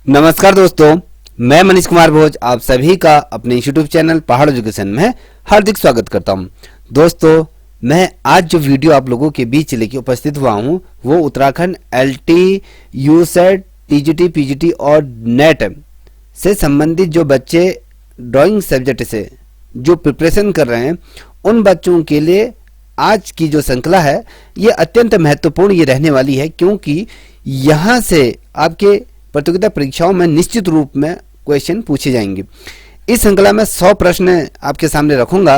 नमस्कार दोस्तों, मैं मनीष कुमार भोज आप सभी का अपने यूट्यूब चैनल पहाड़ एजुकेशन में हार्दिक स्वागत करता हूं। दोस्तों, मैं आज जो वीडियो आप लोगों के बीच लेके उपस्थित हुआ हूं वो उत्तराखंड एलटी, यूसेट, टीजीटी, पीजीटी और नेट से संबंधित जो बच्चे ड्राइंग सब्जेक्ट से जो प्रिपरेशन कर रहे हैं उन बच्चों के लिए आज की जो श्रृंखला है ये अत्यंत महत्वपूर्ण ये रहने वाली है, क्योंकि यहाँ से आपके प्रतियोगिता परीक्षाओं में निश्चित रूप में क्वेश्चन पूछे जाएंगे। इस श्रृंखला में 100 प्रश्न आपके सामने रखूंगा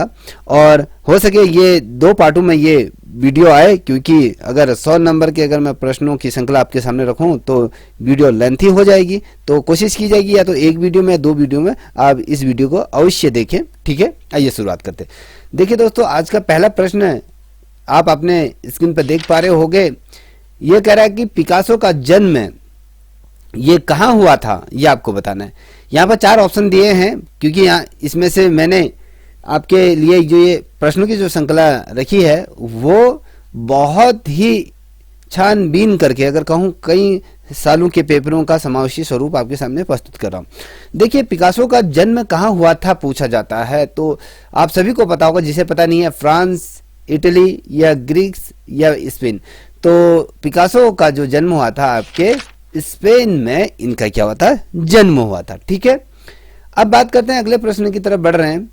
और हो सके ये 2 पार्टों में ये वीडियो आए, क्योंकि अगर 100 नंबर के अगर मैं प्रश्नों की श्रृंखला आपके सामने रखूं तो वीडियो लेंथी हो जाएगी। तो कोशिश की जाएगी या तो एक वीडियो में या 2 वीडियो में आप इस वीडियो को अवश्य देखें। ठीक है, आइए शुरुआत करते। देखिए दोस्तों, आज का पहला प्रश्न आप अपने स्क्रीन पर देख पा रहे होंगे। ये कह रहा है कि पिकासो का जन्म ये कहाँ हुआ था, ये आपको बताना है। यहाँ पर 4 ऑप्शन दिए हैं, क्योंकि यहाँ इसमें से मैंने आपके लिए जो ये प्रश्नों की जो श्रृंखला रखी है वो बहुत ही छानबीन करके, अगर कहूँ कई सालों के पेपरों का समावेशी स्वरूप आपके सामने प्रस्तुत कर रहा हूँ। देखिए, पिकासो का जन्म कहाँ हुआ था पूछा जाता है तो आप सभी को पता होगा, जिसे पता नहीं है फ्रांस, इटली या ग्रीस या स्पेन। तो पिकासो का जो जन्म हुआ था आपके स्पेन में इनका क्या हुआ था, जन्म हुआ था। ठीक है, अब बात करते हैं अगले प्रश्न की तरफ बढ़ रहे हैं।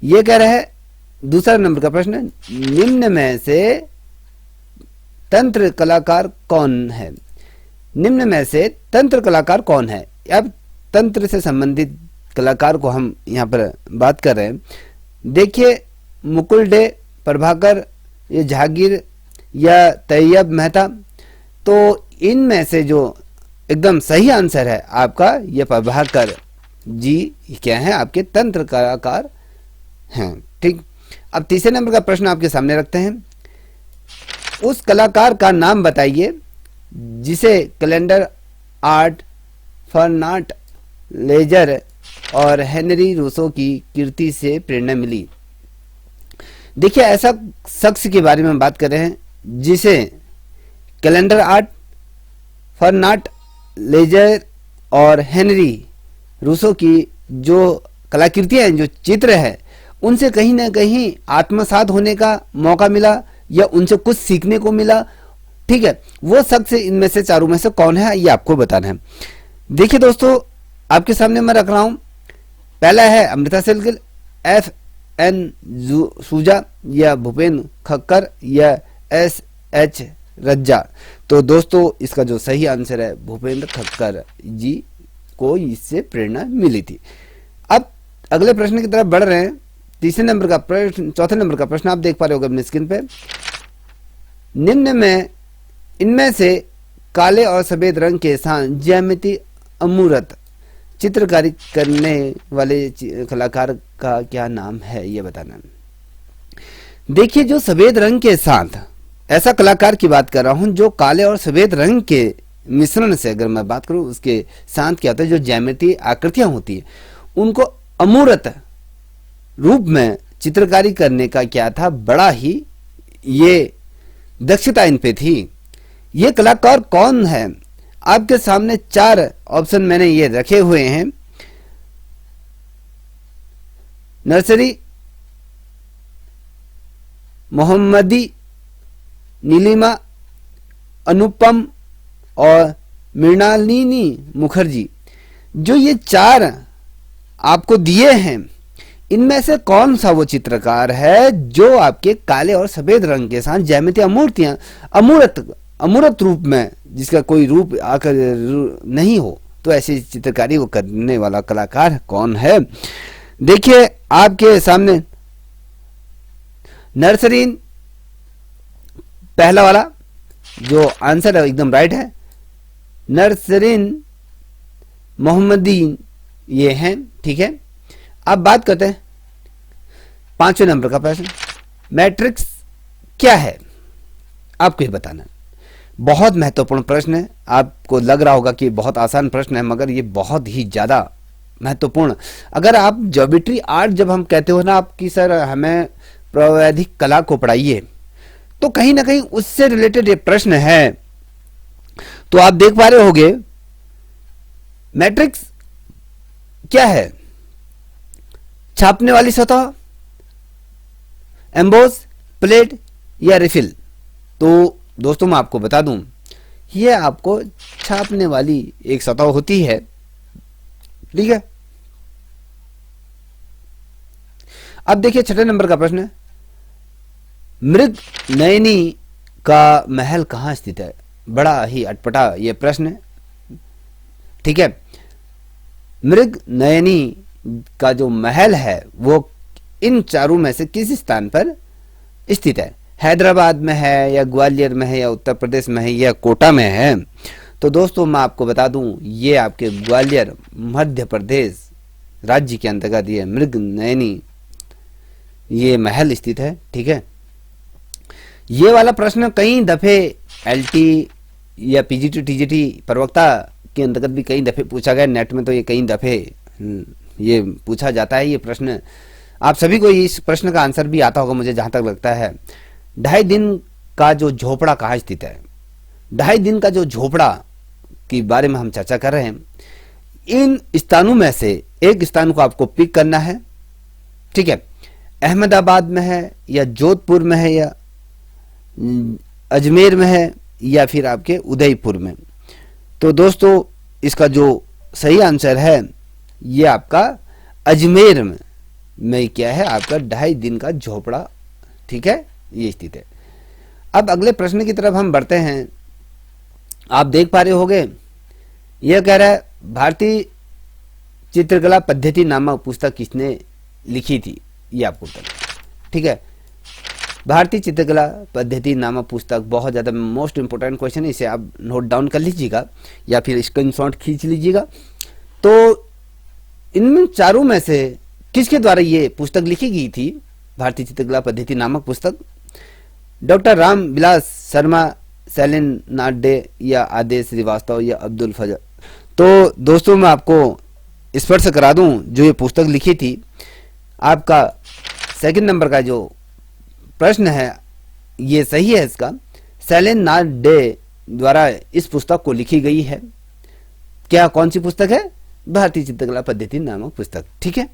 ये कह रहा है दूसरा नंबर का प्रश्न, निम्न में से तंत्र कलाकार कौन है? निम्न में से तंत्र कलाकार कौन है? अब तंत्र से संबंधित कलाकार को हम यहाँ पर बात कर रहे हैं। देखिए, मुकुल डे, प्रभाकर, ये जहांगीर या तैयब मेहता। तो इनमें से जो एकदम सही आंसर है आपका ये प्रभाकर जी क्या है, आपके तंत्र कलाकार हैं। ठीक, अब तीसरे नंबर का प्रश्न आपके सामने रखते हैं। उस कलाकार का नाम बताइए जिसे कैलेंडर आर्ट, फर्नाट, लेजर और हेनरी रूसो की कृति से प्रेरणा मिली। देखिए, ऐसा शख्स के बारे में बात कर रहे हैं जिसे कैलेंडर आर्ट, फर्नाट, लेजर और हेनरी रूसो की जो कलाकृतियां हैं, जो चित्र है, उनसे कहीं ना कहीं आत्मसात होने का मौका मिला या उनसे कुछ सीखने को मिला। ठीक है, वो शख्स इनमें से चारों में से कौन है ये आपको बताना है। देखिए दोस्तों, आपके सामने मैं रख रहा हूं। पहला है अमृता शेरगिल, FN सूजा या भूपेन खक्कर या SH रज्जा। तो दोस्तों, इसका जो सही आंसर है भूपेंद्र खक्कर जी को इससे प्रेरणा मिली थी। अब अगले प्रश्न की तरफ बढ़ रहे हैं। तीसरे नंबर का प्रश्न, चौथे नंबर का प्रश्न आप देख पा रहे होंगे अपने स्क्रीन पे। निम्न में इनमें से काले और सफेद रंग के साथ ज्यामिति अमूर्त चित्रकारी करने वाले कलाकार का क्या नाम है, ये बताना। देखिए, जो सफेद रंग के साथ, ऐसा कलाकार की बात कर रहा हूं जो काले और सफेद रंग के मिश्रण से, अगर मैं बात करूं उसके साथ क्या होता है, जो ज्यामितीय आकृतियां होती है उनको अमूर्त रूप में चित्रकारी करने का क्या था, बड़ा ही ये दक्षता इन पे थी। ये कलाकार कौन है? आपके सामने 4 ऑप्शन मैंने ये रखे हुए हैं। नर्सरी, मोहम्मदी, नीलिमा, अनुपम और मृणालिनी मुखर्जी। जो ये 4 आपको दिए हैं, इनमें से कौन सा वो चित्रकार है जो आपके काले और सफेद रंग के साथ ज्यामितीय मूर्तियां अमूर्त रूप में, जिसका कोई रूप आकर नहीं हो, तो ऐसी चित्रकारी को करने वाला कलाकार कौन है? देखिए, आपके सामने नर्सरीन पहला वाला जो आंसर है एकदम राइट है। नर्सरीन मोहम्मदीन ये हैं। ठीक है, अब बात करते हैं 5वें नंबर का प्रश्न, मैट्रिक्स क्या है? आपको ये बताना है। बहुत महत्वपूर्ण प्रश्न है। आपको लग रहा होगा कि बहुत आसान प्रश्न है, मगर ये बहुत ही ज्यादा महत्वपूर्ण। अगर आप ज्योमेट्री आर्ट, जब हम कहते हो ना आपकी सर हमें प्रावैधिक कला को पढ़ाइए, तो कहीं ना कहीं उससे रिलेटेड ये प्रश्न है। तो आप देख पा रहे होंगे मैट्रिक्स क्या है? छापने वाली सतह, एम्बोस, प्लेट या रिफिल? तो दोस्तों मैं आपको बता दूं, ये आपको छापने वाली एक सतह होती है, ठीक है। अब देखिए छठे नंबर का प्रश्न है, मृग नयनी का महल कहां स्थित है? बड़ा ही अटपटा यह प्रश्न है, ठीक है। मृग नयनी का जो महल है वो इन चारों में से किस स्थान पर स्थित है? हैदराबाद में है या ग्वालियर में है या उत्तर प्रदेश में है या कोटा में है? तो दोस्तों मैं आपको बता दूं, ये आपके ग्वालियर मध्य प्रदेश राज्य के अंतर्गत ये मृग नयनी ये महल स्थित है, ठीक है। ये वाला प्रश्न कई दफे एलटी या पीजीटी टीजीटी प्रवक्ता के अंतर्गत भी कई दफे पूछा गया, नेट में तो ये कई दफे ये पूछा जाता है। ये प्रश्न आप सभी को इस प्रश्न का आंसर भी आता होगा मुझे जहां तक लगता है। 2.5 दिन का जो झोपड़ा कहाँ स्थित है? 2.5 दिन का जो झोपड़ा के बारे में हम चर्चा कर रहे हैं, इन स्थानों में से एक स्थान को आपको पिक करना है, ठीक है। अहमदाबाद में है या जोधपुर में है या अजमेर में है या फिर आपके उदयपुर में? तो दोस्तों इसका जो सही आंसर है ये आपका अजमेर में क्या है, आपका 2.5 दिन का झोपड़ा, ठीक है, ये स्थित है। अब अगले प्रश्न की तरफ हम बढ़ते हैं। आप देख पा रहे होंगे, यह कह रहा है भारतीय चित्रकला पद्धति नामक पुस्तक किसने लिखी थी? ये आपको उत्तर, ठीक है। भारतीय चित्रकला पद्धति नामक पुस्तक बहुत ज्यादा मोस्ट इंपोर्टेंट क्वेश्चन है, इसे आप नोट डाउन कर लीजिएगा या फिर स्क्रीनशॉट खींच लीजिएगा। तो इनमें चारों में से किसके द्वारा ये पुस्तक लिखी गई थी, भारतीय चित्रकला पद्धति नामक पुस्तक? डॉक्टर राम विलास शर्मा, शैलेन नाडे या आदेश श्रीवास्तव या अब्दुल फजल? तो दोस्तों मैं आपको स्पष्ट करा दूं, जो ये पुस्तक लिखी थी, आपका सेकंड नंबर का जो प्रश्न है ये सही है इसका। शैलेन नाडे द्वारा इस पुस्तक को लिखी गई है। क्या कौन सी पुस्तक है? भारतीय चित्रकला पद्धति नामक पुस्तक, ठीक है।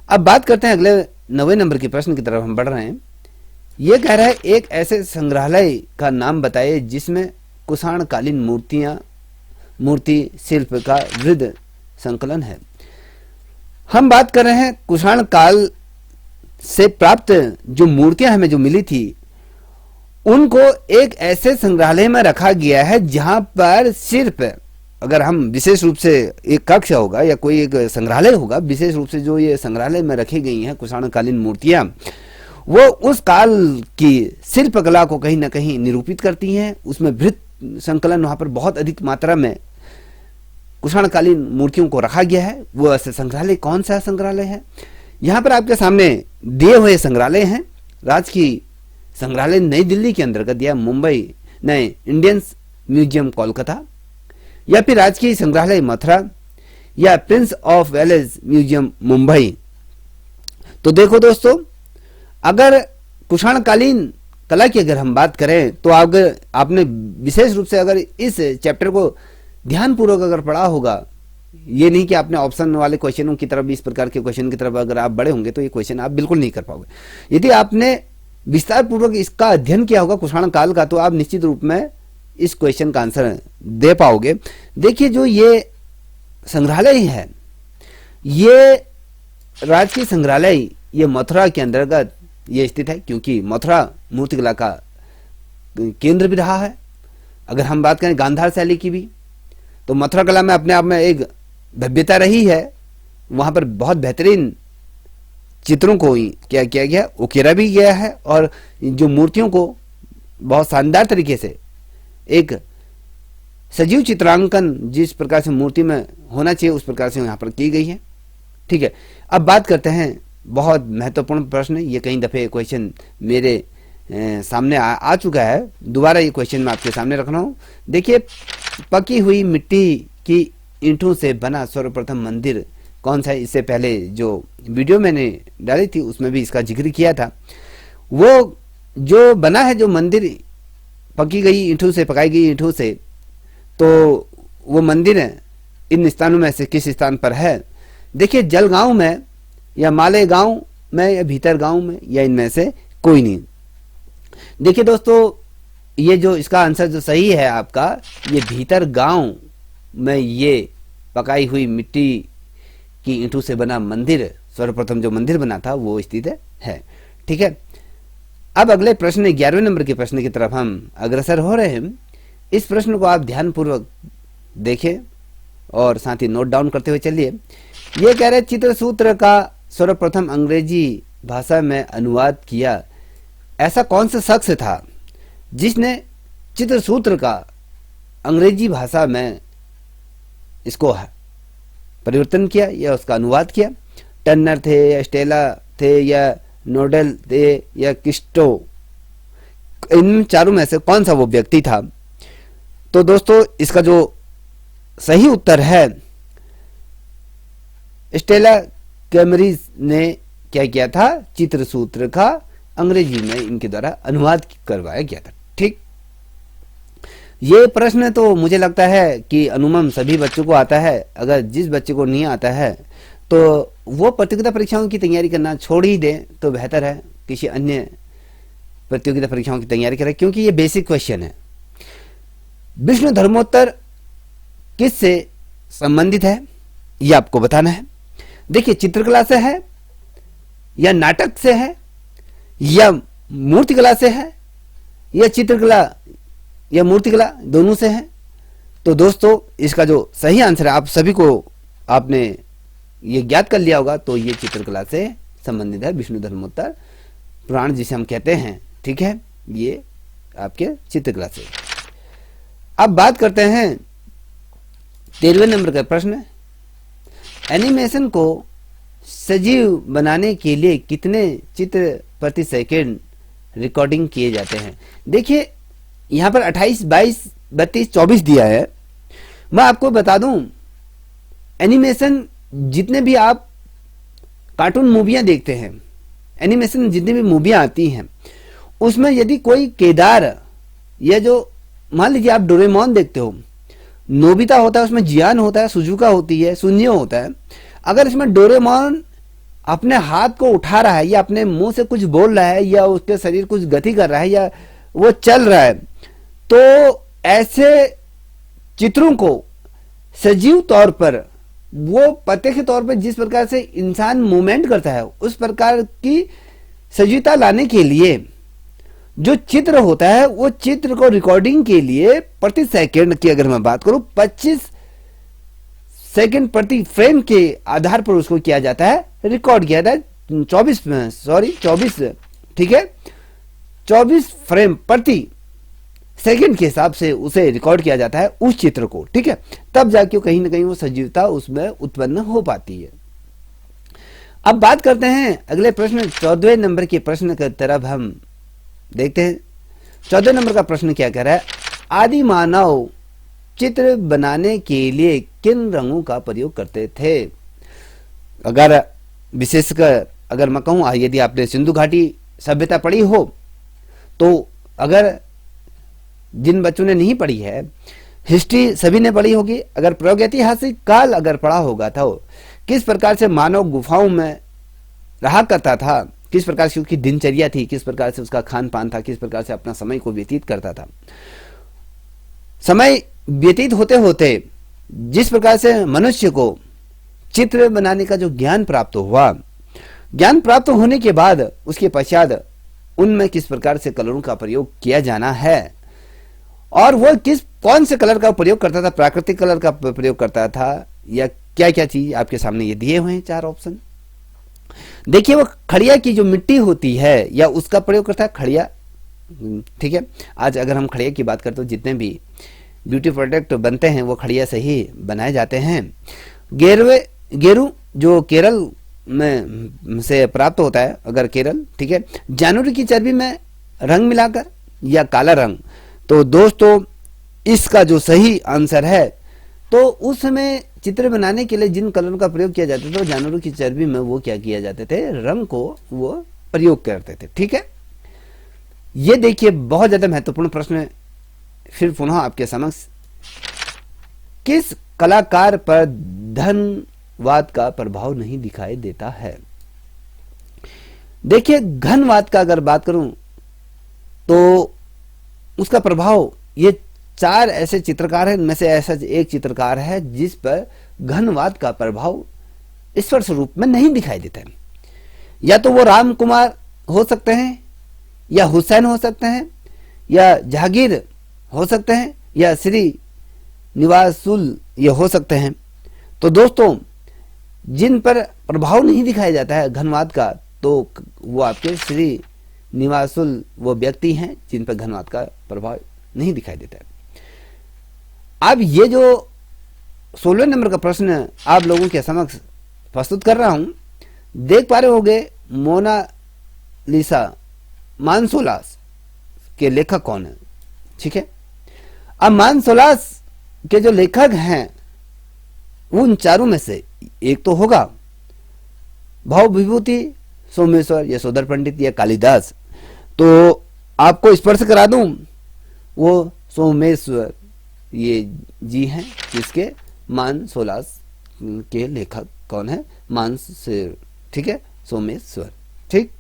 अब बात करते हैं अगले 9वें नंबर के प्रश्न की तरफ हम बढ़ रहे हैं। यह कह रहा है एक ऐसे संग्रहालय का नाम बताइए जिसमें कुषाणकालीन मूर्ति शिल्प का वृहद संकलन है। हम बात कर रहे हैं कुषाण काल से प्राप्त जो मूर्तियां हमें जो मिली थी उनको एक ऐसे संग्रहालय में रखा गया है जहां पर सिर्फ, अगर हम विशेष रूप से एक कक्ष होगा या कोई एक संग्रहालय होगा, विशेष रूप से जो ये संग्रहालय में रखी गई हैं कुषाणकालीन मूर्तियां, वो उस काल की शिल्पकला को कहीं ना कहीं निरूपित करती हैं। उसमें वृहद संकलन वहां पर बहुत अधिक मात्रा में कुषाणकालीन मूर्तियों को रखा गया है। वो ऐसे संग्रहालय कौन सा संग्रहालय है? यहाँ पर आपके सामने दिए हुए संग्रहालय हैं। राजकीय संग्रहालय नई दिल्ली के अंतर्गत या मुंबई नए इंडियन म्यूजियम कोलकाता, या फिर राजकीय संग्रहालय मथुरा, या prince of Wales museum Mumbai. तो देखो दोस्तों, अगर कुषाणकालीन कला की अगर हम बात करें तो अगर आपने विशेष रूप से अगर इस चैप्टर को ध्यानपूर्वक अगर पढ़ा होगा, ये नहीं कि आपने ऑप्शन वाले क्वेश्चनों की तरफ, इस प्रकार के क्वेश्चन की तरफ अगर आप बड़े होंगे तो ये क्वेश्चन आप बिल्कुल नहीं कर पाओगे। यदि आपने विस्तार पूर्वक इसका अध्ययन किया होगा कुषाण काल का, तो आप निश्चित रूप में इस क्वेश्चन का आंसर दे पाओगे। देखिए जो ये संग्रहालय है, ये राजकीय संग्रहालय ये मथुरा के अंतर्गत ये स्थित है, क्योंकि मथुरा मूर्तिकला का केंद्र भी रहा है। अगर हम बात करें गांधार शैली की भी, तो मथुरा कला में अपने आप में एक भव्यता रही है। वहां पर बहुत बेहतरीन चित्रों को क्या किया गया, उकेरा भी गया है, और जो मूर्तियों को बहुत शानदार तरीके से एक सजीव चित्रांकन जिस प्रकार से मूर्ति में होना चाहिए उस प्रकार से यहाँ पर की गई है, ठीक है। अब बात करते हैं बहुत महत्वपूर्ण प्रश्न, ये कई दफे क्वेश्चन मेरे सामने आ चुका है, दोबारा ये क्वेश्चन मैं आपके सामने रख रहा हूँ। देखिए, पकी हुई मिट्टी की ईंटों से बना सर्वप्रथम मंदिर कौन सा है? इससे पहले जो वीडियो मैंने डाली थी उसमें भी इसका जिक्र किया था। वो जो बना है जो मंदिर पकी गई ईंटों से, पकाई गई ईंटों से, तो वो मंदिर इन स्थानों में से किस स्थान पर है? देखिए, जलगांव में या मालेगांव में या भीतर गांव में या इनमें से कोई नहीं। देखिए दोस्तों, ये जो इसका आंसर जो सही है आपका, ये भीतर गांव में ये पकाई हुई मिट्टी की ईंटों से बना मंदिर, सर्वप्रथम जो मंदिर बना था वो स्थित है। ठीक है, अब अगले प्रश्न 11वें नंबर के प्रश्न की तरफ हम अग्रसर हो रहे हैं। इस प्रश्न को आप ध्यानपूर्वक देखें और साथ ही नोट डाउन करते हुए चलिए। ये कह रहे चित्रसूत्र का सर्वप्रथम अंग्रेजी भाषा में अनुवाद किया ऐसा कौन सा शख्स था जिसने चित्रसूत्र का अंग्रेजी भाषा में इसको परिवर्तन किया या उसका अनुवाद किया? टर्नर थे या स्टेला थे या नोडेल थे या किस्टो? इन चारों में से कौन सा वो व्यक्ति था? तो दोस्तों, इसका जो सही उत्तर है, स्टेला कैमरीज ने क्या किया था? चित्रसूत्र का अंग्रेजी में इनके द्वारा अनुवाद करवाया गया था। ठीक, ये प्रश्न तो मुझे लगता है कि अनुमम सभी बच्चों को आता है। अगर जिस बच्चे को नहीं आता है तो वो प्रतियोगिता परीक्षाओं की तैयारी करना छोड़ ही दे तो बेहतर है, किसी अन्य प्रतियोगिता परीक्षाओं की तैयारी करें, क्योंकि ये बेसिक क्वेश्चन है। विष्णु धर्मोत्तर किससे संबंधित है ये आपको बताना है। देखिए, चित्रकला से है या नाटक से है या मूर्तिकला से है या चित्रकला या मूर्तिकला दोनों से है? तो दोस्तों, इसका जो सही आंसर है, आप सभी को आपने ये ज्ञात कर लिया होगा, तो ये चित्रकला से संबंधित है। विष्णु धर्मोत्तर पुराण जिसे हम कहते हैं, ठीक है, ये आपके चित्रकला से। अब बात करते हैं 13वें नंबर का प्रश्न। एनिमेशन को सजीव बनाने के लिए कितने चित्र प्रति सेकंड रिकॉर्डिंग किए जाते हैं? देखिए, यहां पर 28, 22, 32, 24 दिया है। मैं आपको बता दूं, एनिमेशन जितने भी आप कार्टून मूवियां देखते हैं, एनिमेशन जितनी भी मूवियां आती हैं, उसमें यदि कोई केदार या जो मान लीजिए आप डोरेमोन देखते हो, नोबिता होता है, उसमें जियान होता है, सुजुका होती है, सुनियो होता है। अगर इसमें डोरेमोन अपने हाथ को उठा रहा है या अपने मुंह से कुछ बोल रहा है या उसके शरीर कुछ गति कर रहा है या वो चल रहा है, तो ऐसे चित्रों को सजीव तौर पर, वो प्रत्यक्ष तौर पर जिस प्रकार से इंसान मूवमेंट करता है उस प्रकार की सजीवता लाने के लिए जो चित्र होता है, वो चित्र को रिकॉर्डिंग के लिए प्रति सेकंड की अगर मैं बात करूं 25 सेकंड प्रति फ्रेम के आधार पर उसको किया जाता है, रिकॉर्ड किया जाता है 24, ठीक है, 24 फ्रेम प्रति सेकंड के हिसाब से उसे रिकॉर्ड किया जाता है उस चित्र को। ठीक है, तब जाके कहीं ना कहीं वो सजीवता उसमें उत्पन्न हो पाती है। अब बात करते हैं अगले प्रश्न 14वें नंबर के प्रश्न की तरफ हम देखते हैं। 14 नंबर का प्रश्न क्या कह रहा है? आदि मानव चित्र बनाने के लिए किन रंगों का प्रयोग करते थे? अगर विशेषकर अगर मैं कहूं, यदि आपने सिंधु घाटी सभ्यता पढ़ी हो, तो अगर जिन बच्चों ने नहीं पढ़ी है, हिस्ट्री सभी ने पढ़ी होगी, अगर प्रागैतिहासिक काल अगर पढ़ा होगा तो किस प्रकार से मानव गुफाओं में रहा करता था, किस प्रकार से उसकी दिनचर्या थी, किस प्रकार से उसका खान पान था, किस प्रकार से अपना समय को व्यतीत करता था। समय व्यतीत होते होते जिस प्रकार से मनुष्य को चित्र बनाने का जो ज्ञान प्राप्त हुआ, ज्ञान प्राप्त होने के बाद उसके पश्चात उनमें किस प्रकार से कलरों का प्रयोग किया जाना है और वो कौन से कलर का प्रयोग करता था, प्राकृतिक कलर का प्रयोग करता था या क्या क्या चीज आपके सामने ये दिए हुए हैं 4 ऑप्शन। देखिए, वो खड़िया की जो मिट्टी होती है या उसका प्रयोग करता है, खड़िया। ठीक है, आज अगर हम खड़िया की बात करते तो जितने भी ब्यूटी प्रोडक्ट बनते हैं वो खड़िया से ही बनाए जाते हैं। गेरू जो केरल में से प्राप्त होता है, अगर केरल, ठीक है, जानवर की चर्बी में रंग मिलाकर या काला रंग। तो दोस्तों, इसका जो सही आंसर है, तो उस समय चित्र बनाने के लिए जिन कलरों का प्रयोग किया जाता था, जानवरों की चर्बी में वो क्या किया जाते थे, रंग को वो प्रयोग करते थे। ठीक है, ये देखिए बहुत ज्यादा महत्वपूर्ण प्रश्न फिर पुनः आपके समक्ष, किस कलाकार पर धनवाद का प्रभाव नहीं दिखाई देता है। देखिए, घनवाद का अगर बात करूं तो उसका प्रभाव, ये 4 ऐसे चित्रकार हैं, इनमें से ऐसा एक चित्रकार है जिस पर घनवाद का प्रभाव स्पष्ट रूप में नहीं दिखाई देता है। या तो वो राम कुमार हो सकते हैं, या हुसैन हो सकते हैं, या जहांगीर हो सकते हैं, या श्री निवासुल ये हो सकते हैं। तो दोस्तों, जिन पर प्रभाव नहीं दिखाया जाता है घनवाद का, तो वो आपके श्री निवासुल वो व्यक्ति हैं जिन पर घनवाद का प्रभाव नहीं दिखाई देता है। अब ये जो 16 नंबर का प्रश्न आप लोगों के समक्ष प्रस्तुत कर रहा हूं, देख पा रहे होंगे मोनालिसा मानसोलास के लेखक कौन है। ठीक है, अब मानसोलास के जो लेखक हैं उन चारों में से एक तो होगा भाव विभूति, सोमेश्वर, यशोधर पंडित या कालिदास। तो आपको स्पर्श करा दूं, वो सोमेश्वर ये जी हैं, जिसके मानसोलास के लेखक कौन है, मानसेर। ठीक है, सोमेश्वर। ठीक,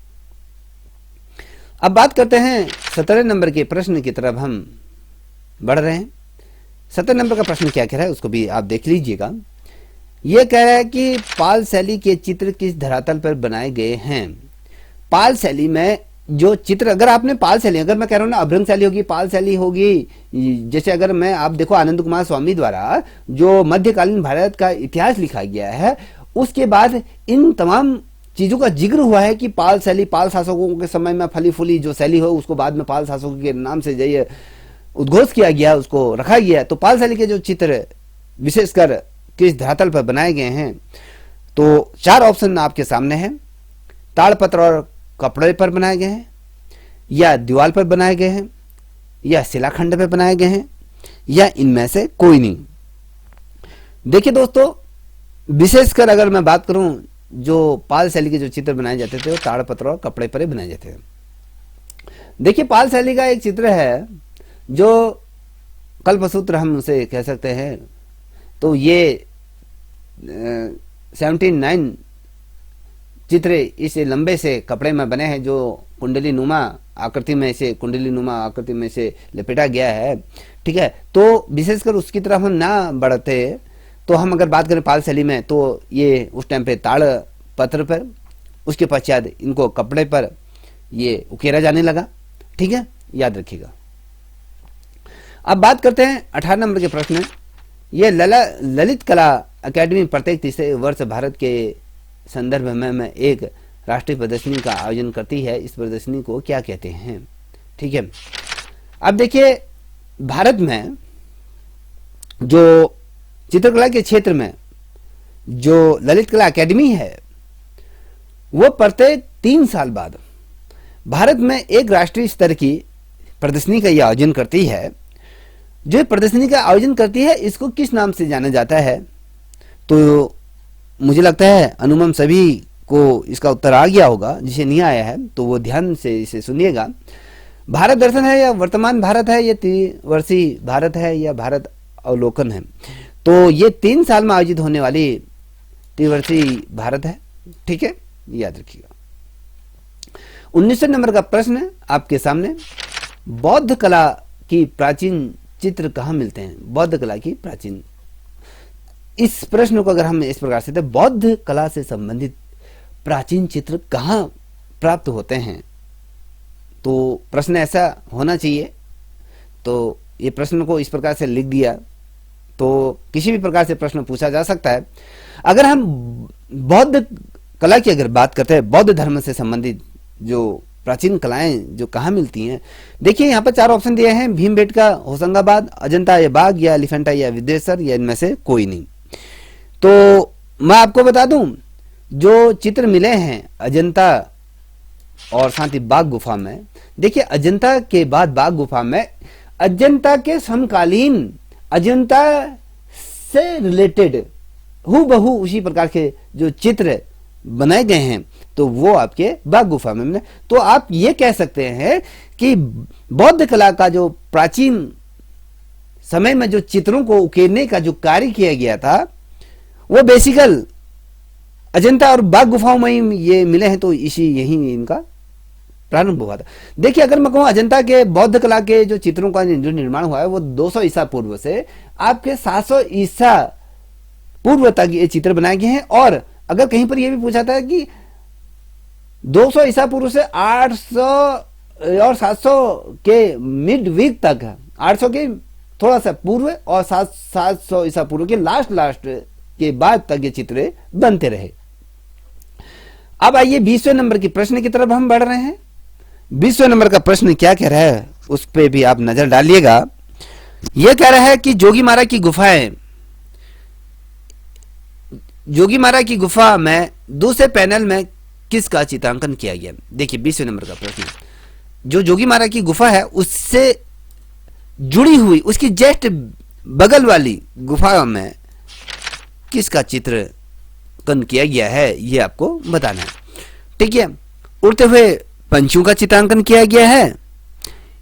अब बात करते हैं 17 नंबर के प्रश्न की तरफ हम बढ़ रहे हैं। 17 नंबर का प्रश्न क्या कह रहा है उसको भी आप देख लीजिएगा। यह कह रहा है कि पाल शैली के चित्र किस धरातल पर बनाए गए हैं। पाल शैली में जो चित्र, अगर आपने पाल शैली, अगर मैं कह रहा हूं ना अभ्रंग शैली होगी, पाल शैली होगी, जैसे अगर मैं आप देखो आनंद कुमार स्वामी द्वारा जो मध्यकालीन भारत का इतिहास लिखा गया है, उसके बाद इन तमाम चीजों का जिक्र हुआ है कि पाल शैली, पाल शासकों के समय में फली फूली जो शैली हो उसको बाद में पाल शासकों के नाम से जो उद्घोष किया गया, उसको रखा गया। तो पाल शैली के जो चित्र विशेषकर किस धरातल पर बनाए गए हैं, तो 4 ऑप्शन आपके सामने हैं। ताड़पत्र और कपड़े पर बनाए गए हैं, या दीवार पर बनाए गए हैं, या शिलाखंड पर बनाए गए हैं, या इनमें से कोई नहीं। देखिए दोस्तों, विशेषकर अगर मैं बात करूं, जो पाल शैली के जो चित्र बनाए जाते थे वो ताड़पत्र और कपड़े पर ही बनाए जाते थे। देखिए, पाल शैली का एक चित्र है जो कल्पसूत्र हम उसे कह सकते हैं। तो ये 79 चित्र इस लंबे से कपड़े में बने हैं, जो कुंडली नुमा आकृति में से लपेटा गया है। ठीक है, तो विशेषकर उसकी तरफ हम ना बढ़ते, तो हम अगर बात करें पाल शैली में, तो ये उस टाइम पे ताड़ पत्र पर, उसके पश्चात इनको कपड़े पर ये उकेरा जाने लगा। ठीक है, याद रखिएगा। अब बात करते हैं 18 नंबर के प्रश्न। ये ललित कला अकेडमी प्रत्येक तीसरे वर्ष भारत के संदर्भ में एक राष्ट्रीय प्रदर्शनी का आयोजन करती है। इस प्रदर्शनी को क्या कहते हैं। ठीक है, अब देखिए, भारत में जो चित्रकला के क्षेत्र में जो ललित कला अकेडमी है, वो प्रत्येक 3 साल बाद भारत में एक राष्ट्रीय स्तर की प्रदर्शनी का यह आयोजन करती है। जो प्रदर्शनी का आयोजन करती है, इसको किस नाम से जाना जाता है। तो मुझे लगता है अनुमान सभी को इसका उत्तर आ गया होगा, जिसे नहीं आया है तो वो ध्यान से इसे सुनिएगा। भारत दर्शन है, या वर्तमान भारत है, या त्रिवर्षीय भारत है, या भारत अवलोकन है। तो ये 3 साल में आयोजित होने वाली त्रिवर्षीय भारत है। ठीक है, याद रखिएगा। 19 नंबर का प्रश्न आपके सामने, बौद्ध कला की प्राचीन चित्र कहाँ मिलते हैं। बौद्ध कला की प्राचीन, इस प्रश्न को अगर हम इस प्रकार से, बौद्ध कला से संबंधित प्राचीन चित्र कहाँ प्राप्त होते हैं, तो प्रश्न ऐसा होना चाहिए। तो ये प्रश्न को इस प्रकार से लिख दिया, तो किसी भी प्रकार से प्रश्न पूछा जा सकता है। अगर हम बौद्ध कला की अगर बात करते हैं, बौद्ध धर्म से संबंधित जो प्राचीन कलाएं जो कहाँ मिलती हैं, देखिए यहाँ पर 4 ऑप्शन दिए हैं। भीमबेटका, होशंगाबाद, अजंता या बाग, या एलिफेंटा या विदेशर, या इनमें से कोई नहीं। तो मैं आपको बता दूं, जो चित्र मिले हैं अजंता और साथ ही बाघ गुफा में, देखिए अजंता के बाद बाघ गुफा में अजंता के समकालीन, अजंता से रिलेटेड हूबहू उसी प्रकार के जो चित्र बनाए गए हैं, तो वो आपके बाघ गुफा में मिले। तो आप ये कह सकते हैं कि बौद्ध कला का जो प्राचीन समय में जो चित्रों को उकेरने का जो कार्य किया गया था वो बेसिकल अजंता और बाघ गुफाओं में ही ये मिले हैं, तो इसी यही इनका प्रारंभ हुआ था। देखिए अगर मैं कहूँ अजंता के बौद्ध कला के जो चित्रों का जो निर्माण हुआ है वो 200 ईसा पूर्व से आपके 700 ईसा पूर्व तक ये चित्र बनाए गए हैं। और अगर कहीं पर यह भी पूछा था कि 200 ईसा पूर्व से 800 और 700 के मिड वीक तक, 800 के थोड़ा सा पूर्व और 700 ईसा पूर्व के लास्ट के बाद तक ये चित्र बनते रहे। अब आइए 20वें नंबर के प्रश्न की तरफ हम बढ़ रहे हैं। 20वें नंबर का प्रश्न क्या कह रहा है उस पे भी आप नजर डालिएगा। यह कह रहा है कि जोगीमारा की गुफाएं, जोगीमारा की गुफा में दूसरे पैनल में किसका चित्रांकन किया गया। देखिए 20वें नंबर का प्रश्न, जो जोगीमारा की गुफा है उससे जुड़ी हुई उसकी जस्ट बगल वाली गुफा में किसका चित्रांकन किया गया है ये आपको बताना है। ठीक है, उड़ते हुए पंछियों का चित्रांकन किया गया है,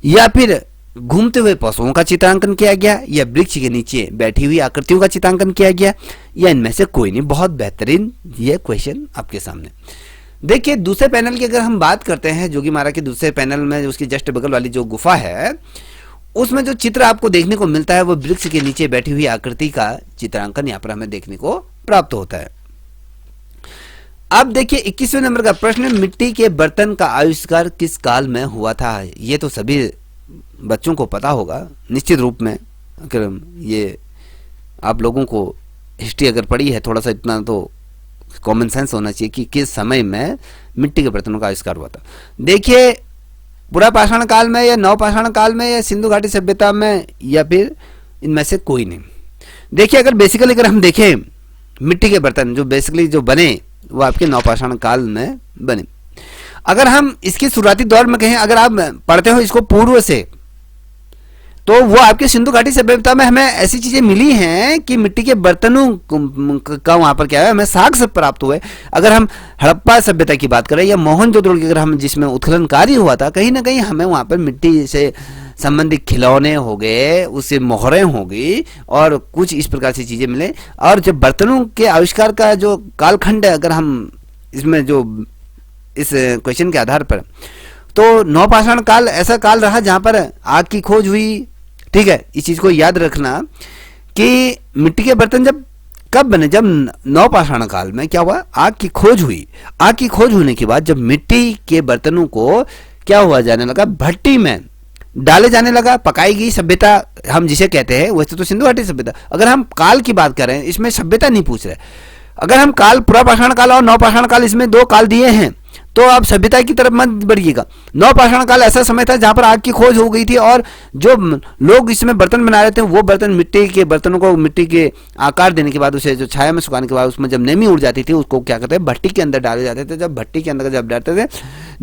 या फिर घूमते हुए पशुओं का चित्रांकन किया गया, या वृक्ष के नीचे बैठी हुई आकृतियों का चित्रांकन किया गया, या इनमें से कोई नहीं। बहुत बेहतरीन ये क्वेश्चन आपके सामने। देखिए दूसरे पैनल की अगर हम बात करते हैं, जोगीमारा के दूसरे पैनल में उसकी जस्ट बगल वाली जो गुफा है उसमें जो चित्र आपको देखने को मिलता है वो वृक्ष के नीचे बैठी हुई आकृति का चित्रांकन यहाँ पर हमें देखने को प्राप्त होता है। अब देखिए 21वें नंबर का प्रश्न, मिट्टी के बर्तन का आविष्कार किस काल में हुआ था। ये तो सभी बच्चों को पता होगा निश्चित रूप में, अगर ये आप लोगों को हिस्ट्री अगर पढ़ी है थोड़ा सा इतना तो कॉमन सेंस होना चाहिए कि किस समय में मिट्टी के बर्तनों का आविष्कार हुआ था। देखिए पुरा पाषाण काल में, या नव पाषाण काल में, या सिंधु घाटी सभ्यता में, या फिर इनमें से कोई नहीं। देखिए अगर बेसिकली अगर हम देखें मिट्टी के बर्तन जो बेसिकली जो बने वो आपके नवपाषाण काल में बने। अगर हम इसके शुरुआती दौर में कहें, अगर आप पढ़ते हो इसको पूर्व से, तो वो आपके सिंधु घाटी सभ्यता में हमें ऐसी चीजें मिली हैं कि मिट्टी के बर्तनों का वहां पर क्या है हमें साक्ष्य प्राप्त हुए। अगर हम हड़प्पा सभ्यता की बात करें या मोहनजोदड़ो की, अगर हम जिसमें उत्खनन कार्य हुआ था, कहीं ना कहीं हमें वहां पर मिट्टी से संबंधित खिलौने हो गए, उससे मोहरें हो गई और कुछ इस प्रकार से चीजें मिले। और जब बर्तनों के आविष्कार का जो कालखंड है, अगर हम इसमें जो इस क्वेश्चन के आधार पर, तो नवपाषाण काल ऐसा काल रहा जहां पर आग की खोज हुई। ठीक है, इस चीज को याद रखना कि मिट्टी के बर्तन जब कब बने, जब नवपाषाण काल में क्या हुआ, आग की खोज हुई। आग की खोज होने के बाद जब मिट्टी के बर्तनों को क्या हुआ जाने लगा, भट्टी में डाले जाने लगा, पकाई गई सभ्यता हम जिसे कहते हैं, वैसे तो सिंधु घाटी सभ्यता। अगर हम काल की बात करें, इसमें सभ्यता नहीं पूछ रहे, अगर हम काल पुरापाषाण काल और नवपाषाण काल इसमें दो काल दिए हैं, तो आप सभ्यता की तरफ मत बढ़िएगा। नवपाषाण काल ऐसा समय था जहां पर आग की खोज हो गई थी और जो लोग इसमें बर्तन बना रहे थे वो बर्तन मिट्टी के बर्तनों को मिट्टी के आकार देने के बाद उसे जो छाया में सुखाने के बाद उसमें जब नमी उड़ जाती थी उसको क्या कहते हैं, भट्टी के अंदर डाले जाते थे। जब भट्टी के अंदर जब डालते थे,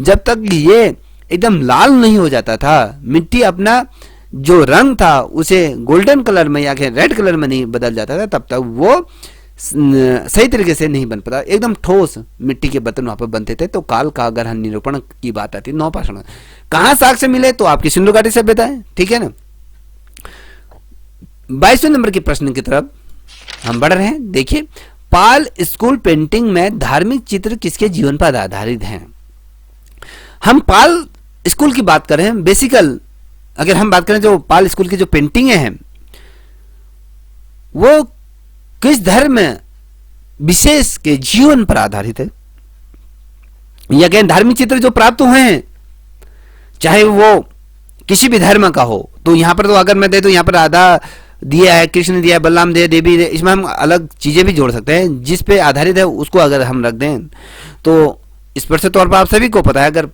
जब तक ये एकदम लाल नहीं हो जाता था, मिट्टी अपना जो रंग था उसे गोल्डन कलर में या रेड कलर में नहीं बदल जाता था, तब तक वो सही तरीके से नहीं बन पाता। एकदम ठोस मिट्टी के बर्तन वहां पर बनते थे। तो काल का अगर हम निरूपण की बात आती है, नवपाषाण कहां साक्ष्य मिले, तो आपकी सिंधु घाटी सभ्यता है। ठीक है ना। 22वें नंबर के प्रश्न की तरफ हम बढ़ रहे हैं। देखिए, पाल स्कूल पेंटिंग में धार्मिक चित्र किसके जीवन पर आधारित हैं। हम पाल स्कूल की बात कर रहे हैं। बेसिकल अगर हम बात करें, जो पाल स्कूल की जो पेंटिंग हैं वो किस धर्म विशेष के जीवन पर आधारित है, या कहें धार्मिक चित्र जो प्राप्त हुए हैं, चाहे वो किसी भी धर्म का हो। तो यहां पर तो अगर मैं दे तो यहां पर राधा दिया है, कृष्ण दिया है, बलराम दिया, देवी दिया, इसमें हम अलग चीजें भी जोड़ सकते हैं। जिस पे आधारित है उसको अगर हम रख दें तो स्पष्ट तौर पर आप सभी को पता है, अगर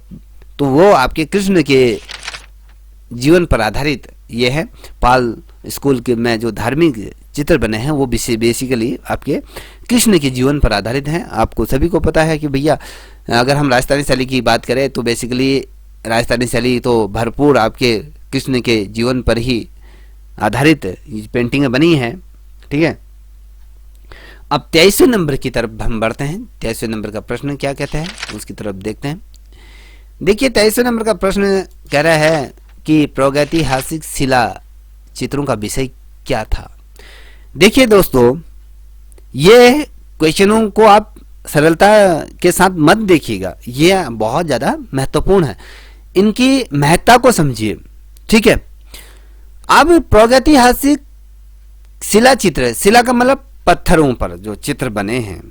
तो वो आपके कृष्ण के जीवन पर आधारित ये है। पाल स्कूल के में जो धार्मिक चित्र बने हैं वो बेसिकली आपके कृष्ण के जीवन पर आधारित हैं। आपको सभी को पता है कि भैया अगर हम राजस्थानी शैली की बात करें तो बेसिकली राजस्थानी शैली तो भरपूर आपके कृष्ण के जीवन पर ही आधारित पेंटिंगें बनी हैं। ठीक है, अब 23वें नंबर की तरफ हम बढ़ते हैं। 23वें नंबर का प्रश्न क्या कहता है उसकी तरफ देखते हैं। देखिए 23वें नंबर का प्रश्न कह रहा है कि प्रागैतिहासिक शिला चित्रों का विषय क्या था। देखिए दोस्तों, ये क्वेश्चनों को आप सरलता के साथ मत देखिएगा, ये बहुत ज्यादा महत्वपूर्ण है, इनकी महत्ता को समझिए। ठीक है, अब प्रागैतिहासिक शिला चित्र, शिला का मतलब पत्थरों पर जो चित्र बने हैं,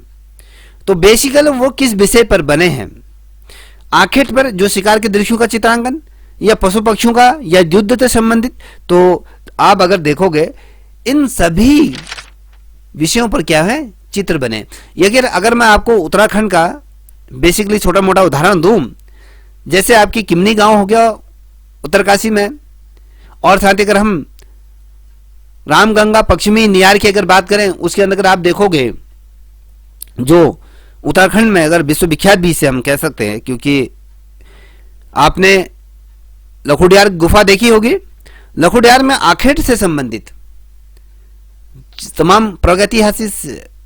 तो बेसिकली वो किस विषय पर बने हैं? आखेट पर जो शिकार के दृश्यों का चित्रांकन, या पशु पक्षियों का, या युद्ध से संबंधित। तो आप अगर देखोगे इन सभी विषयों पर क्या है, चित्र बने। अगर मैं आपको उत्तराखंड का बेसिकली छोटा मोटा उदाहरण दूं, जैसे आपकी किमनी गांव हो गया उत्तरकाशी में, और साथ ही अगर हम रामगंगा पश्चिमी नियार की अगर बात करें, उसके अंदर अगर आप देखोगे जो उत्तराखंड में अगर विश्वविख्यात भी इसे हम कह सकते हैं, क्योंकि आपने लखुडियार गुफा देखी होगी। लखुडियार में आखेट से संबंधित तमाम प्रागैतिहासिक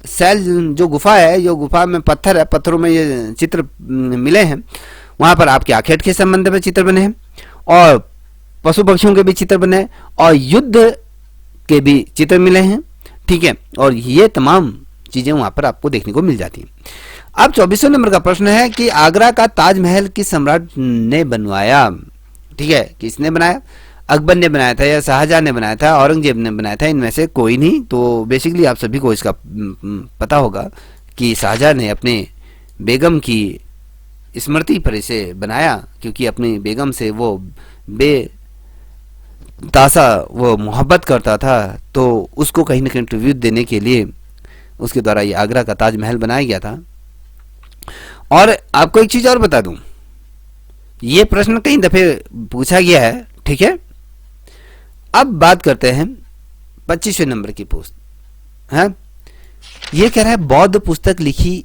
शैल जो गुफा है, जो गुफा में पत्थर है, पत्थरों में ये चित्र मिले हैं, वहां पर आपके आखेट के संबंध में चित्र बने हैं, और पशु पक्षियों के भी चित्र बने हैं, और युद्ध के भी चित्र मिले हैं। ठीक है, और ये तमाम चीजें वहां पर आपको देखने को मिल जाती हैं। अब 24वें नंबर का प्रश्न है कि आगरा का ताजमहल किस सम्राट ने बनवाया? ठीक है, किसने बनाया? अकबर ने बनाया था, या शाहजहां ने बनाया था, औरंगजेब ने बनाया था, इनमें से कोई नहीं। तो बेसिकली आप सभी को इसका पता होगा कि शाहजहां ने अपने बेगम की स्मृति पर इसे बनाया, क्योंकि अपनी बेगम से वो बेतासा वो मोहब्बत करता था, तो उसको कहीं ना कहीं ट्रिब्यूट देने के लिए उसके द्वारा ये आगरा का ताजमहल बनाया गया था। और आपको एक चीज और बता दूं, ये प्रश्न कई दफे पूछा गया है। ठीक है, अब बात करते हैं 25वें नंबर की पोस्ट है। ये कह रहा है बौद्ध पुस्तक लिखी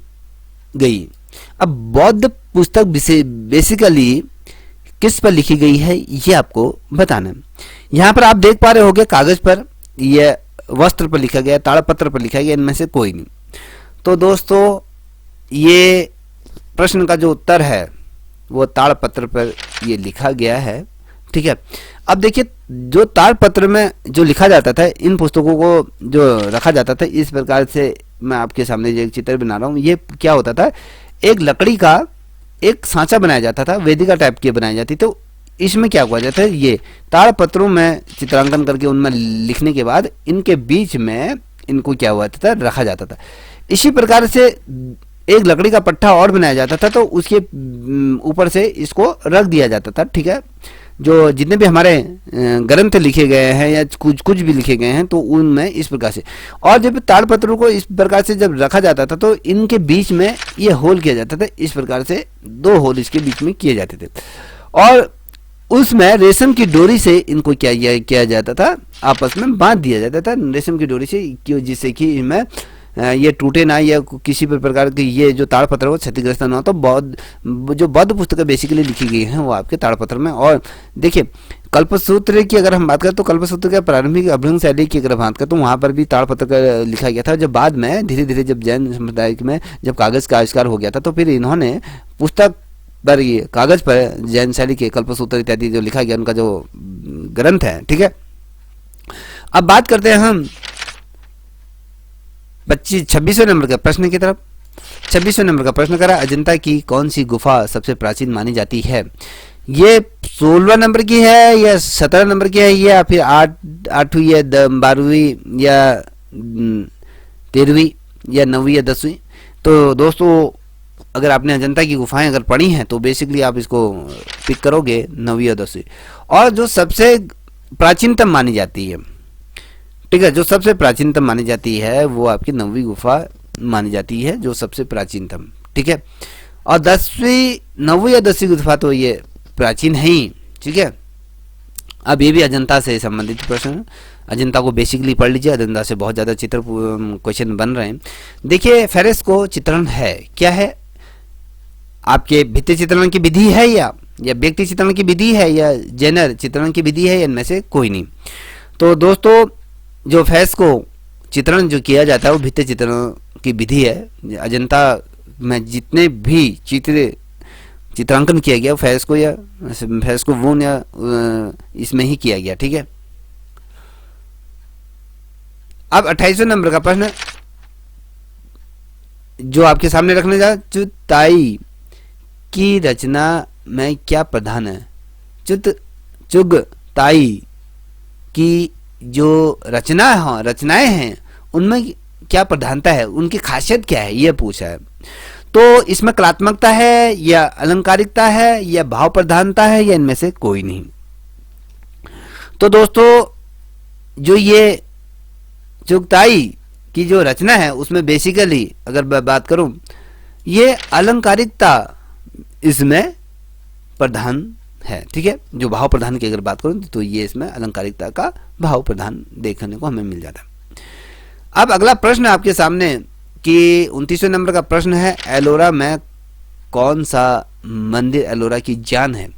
गई। अब बौद्ध पुस्तक बेसिकली किस पर लिखी गई है, ये आपको बताना है। यहां पर आप देख पा रहे होंगे कागज पर, यह वस्त्र पर लिखा गया, ताड़पत्र पर लिखा गया, इनमें से कोई नहीं। तो दोस्तों, ये प्रश्न का जो उत्तर है वो ताड़पत्र पर ये लिखा गया है। ठीक है, अब देखिए, जो ताड़पत्र में जो लिखा जाता था, इन पुस्तकों को जो रखा जाता था, इस प्रकार से मैं आपके सामने जो एक चित्र बना रहा हूँ, ये क्या होता था, एक लकड़ी का एक सांचा बनाया जाता था, वेदिका टाइप की बनाई जाती। तो इसमें क्या हुआ जाता है, ये ताड़पत्रों में चित्रांकन करके उनमें लिखने के बाद इनके बीच में इनको क्या हुआ था, रखा जाता था। इसी प्रकार से एक लकड़ी का पट्टा और बनाया जाता था, तो उसके ऊपर से इसको रख दिया जाता था। ठीक है, जो जितने भी हमारे ग्रंथ लिखे गए हैं या कुछ भी लिखे गए हैं, तो उनमें इस प्रकार से, और जब ताड़पत्रों को इस प्रकार से जब रखा जाता था, तो इनके बीच में ये होल किया जाता था। इस प्रकार से 2 होल इसके बीच में किए जाते थे, और उसमें रेशम की डोरी से इनको क्या किया जाता था, आपस में बांध दिया जाता था रेशम की डोरी से, जिससे कि इनमें ये टूटे ना, या किसी भी प्रकार की ये जो ताड़पत्र हो क्षतिग्रस्त ना हो। तो जो बौद्ध पुस्तकें बेसिकली लिखी गई हैं वो आपके ताड़पत्र में। और देखिए, कल्पसूत्र की अगर हम बात करें, तो कल्पसूत्र के प्रारंभिक अभ्यंग शैली की अगर बात करें, तो वहाँ पर भी ताड़पत्र का लिखा गया था। जब बाद में धीरे धीरे जब जैन समुदाय में जब कागज का आविष्कार हो गया था, तो फिर इन्होंने पुस्तक पर, ये कागज पर जैन शैली के कल्पसूत्र इत्यादि जो लिखा गया, उनका जो ग्रंथ है। ठीक है, अब बात करते हैं हम 26वें नंबर के प्रश्न की तरफ। 26वें नंबर का प्रश्न करा, अजंता की कौन सी गुफा सबसे प्राचीन मानी जाती है? ये 16 नंबर की है, या 17 नंबर की है, या फिर 8वीं या 12वीं या 13वीं या 9वीं या 10वीं? तो दोस्तों, अगर आपने अजंता की गुफाएं अगर पढ़ी हैं, तो बेसिकली आप इसको पिक करोगे 9वीं या 10वीं। और जो सबसे प्राचीनतम मानी जाती है, ठीक है, जो सबसे प्राचीनतम मानी जाती है वो आपकी 9वीं गुफा मानी जाती है, जो सबसे प्राचीनतम। ठीक है, और 9वीं या 10वीं गुफा तो ये प्राचीन है ही। ठीक है, अब ये भी अजंता से संबंधित प्रश्न है। अजंता को बेसिकली पढ़ लीजिए, अजंता से बहुत ज़्यादा चित्र क्वेश्चन बन रहे हैं। देखिए, फेरेस्को चित्रण है, क्या है, आपके भित्ति चित्रण की विधि है, या व्यक्ति चित्रण की विधि है, या जेनर चित्रण की विधि है, इनमें से कोई नहीं। तो दोस्तों, जो फेरेस्को चित्रण जो किया जाता है वो भित्ति चित्रण की विधि है। अजंता में जितने भी चित्रांकन किया गया फेरेस्को वून या इसमें ही किया गया। ठीक है, अब 28वें नंबर का प्रश्न जो आपके सामने रखने जा, चुगताई की रचना में क्या प्रधान है? चुगताई की जो रचनाएं हैं उनमें क्या प्रधानता है, उनकी खासियत क्या है, यह पूछा है। तो इसमें कलात्मकता है या अलंकारिकता है या भाव प्रधानता है या इनमें से कोई नहीं। तो दोस्तों जो ये चुगताई की जो रचना है उसमें बेसिकली अगर मैं बात करूं, ये अलंकारिकता इसमें प्रधान है, ठीक है। जो भाव प्रधान की अगर बात करूं तो ये इसमें अलंकारिकता का भाव प्रधान देखने को हमें मिल जाता है। अब अगला प्रश्न आपके सामने कि 29वें नंबर का प्रश्न है, एलोरा में कौन सा मंदिर एलोरा की जान है?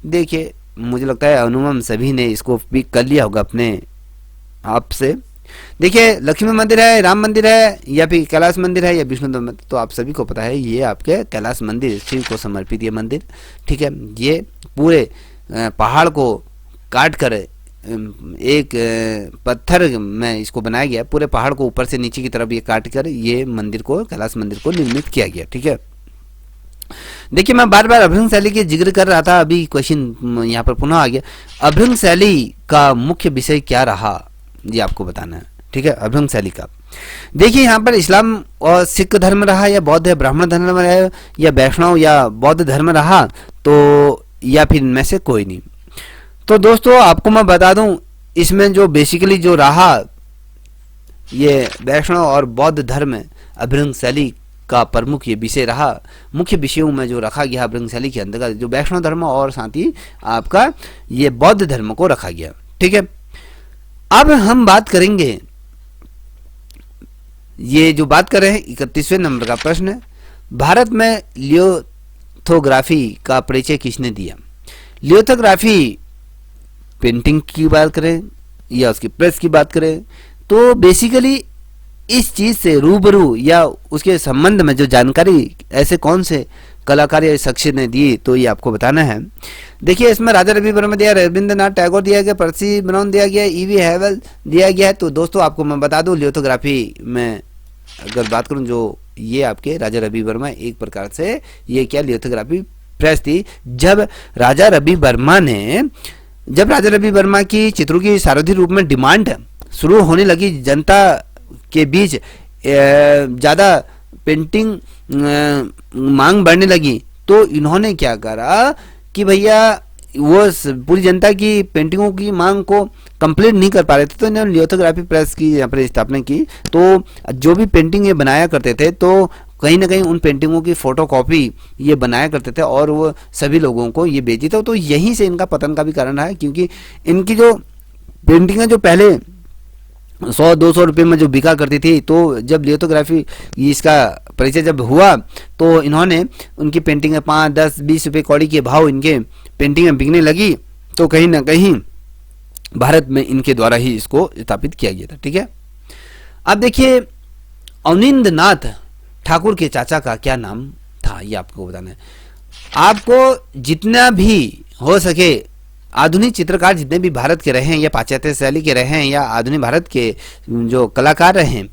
देखिए मुझे लगता है अनुमान सभी ने इसको पिक कर लिया होगा अपने आप से। देखिए लक्ष्मी मंदिर है, राम मंदिर है, या फिर कैलाश मंदिर है, या विष्णु मंदिर, तो आप सभी को पता है ये आपके कैलाश मंदिर, शिव को समर्पित ये मंदिर, ठीक है। ये पूरे पहाड़ को काट कर एक पत्थर में इसको बनाया गया, पूरे पहाड़ को ऊपर से नीचे की तरफ ये काट कर ये मंदिर को, कैलाश मंदिर को निर्मित किया गया, ठीक है। देखिए मैं बार बार अभ्रंग शैली के जिक्र कर रहा था, अभी क्वेश्चन यहाँ पर पुनः आ गया। अभ्रंग शैली का मुख्य विषय क्या रहा ये आपको बताना है, ठीक है। अभ्रंग शैली का देखिए यहाँ पर इस्लाम और सिख धर्म रहा, या बौद्ध या ब्राह्मण धर्म रहा, या वैष्णव या बौद्ध धर्म रहा, तो या फिर इनमें से कोई नहीं। तो दोस्तों आपको मैं बता दूं, इसमें जो बेसिकली जो रहा ये वैष्णव और बौद्ध धर्म अभ्रंग शैली का प्रमुख ये विषय रहा। मुख्य विषयों में जो रखा गया अभ्रंग शैली के अंतर्गत जो वैष्णव धर्म और साथ ही आपका ये बौद्ध धर्म को रखा गया, ठीक है। अब हम बात करेंगे, ये जो बात कर रहे हैं 31वें नंबर का प्रश्न है, भारत में लियोथोग्राफी का परिचय किसने दिया? लियोथोग्राफी पेंटिंग की बात करें या उसकी प्रेस की बात करें, तो बेसिकली इस चीज से रूबरू या उसके संबंध में जो जानकारी ऐसे कौन से कलाकार या शख्स ने दी, तो ये आपको बताना है। देखिए इसमें राजा रवि वर्मा दिया, रविंद्रनाथ टैगोर दिया गया, पर्सी ब्राउन दिया गया, ईवी हैवल दिया गया है। तो दोस्तों आपको मैं बता दूं, लियोथोग्राफी में अगर बात करूं जो ये आपके राजा रवि वर्मा एक प्रकार से ये क्या लियोथोग्राफी प्रेस थी। जब राजा रवि वर्मा की चित्रों की सार्वधिक रूप में डिमांड शुरू होने लगी, जनता के बीच ज़्यादा पेंटिंग मांग बढ़ने लगी, तो इन्होंने क्या करा कि भैया वो पूरी जनता की पेंटिंगों की मांग को कंप्लीट नहीं कर पा रहे थे, तो इन्होंने लियोथोग्राफी प्रेस की यहाँ पर स्थापना की। तो जो भी पेंटिंग ये बनाया करते थे, तो कहीं ना कहीं उन पेंटिंगों की फोटोकॉपी ये बनाया करते थे और वो सभी लोगों को ये बेची थे। तो यहीं से इनका पतन का भी कारण है, क्योंकि इनकी जो पेंटिंगें जो पहले 100-200 रुपये में जो बिका करती थी, तो जब लियोथोग्राफी इसका परिचय जब हुआ, तो इन्होंने उनकी पेंटिंगें 5, 10, 20 रुपये कौड़ी के भाव इनके पेंटिंगें बिकने लगी। तो कहीं ना कहीं भारत में इनके द्वारा ही इसको स्थापित किया गया था, ठीक है। अब देखिए अवनींद्रनाथ ठाकुर के चाचा का क्या नाम था, ये आपको बताना है। आपको जितना भी हो सके आधुनिक चित्रकार जितने भी भारत के रहे हैं या पाश्चात्य शैली के रहे हैं या आधुनिक भारत के जो कलाकार रहे हैं,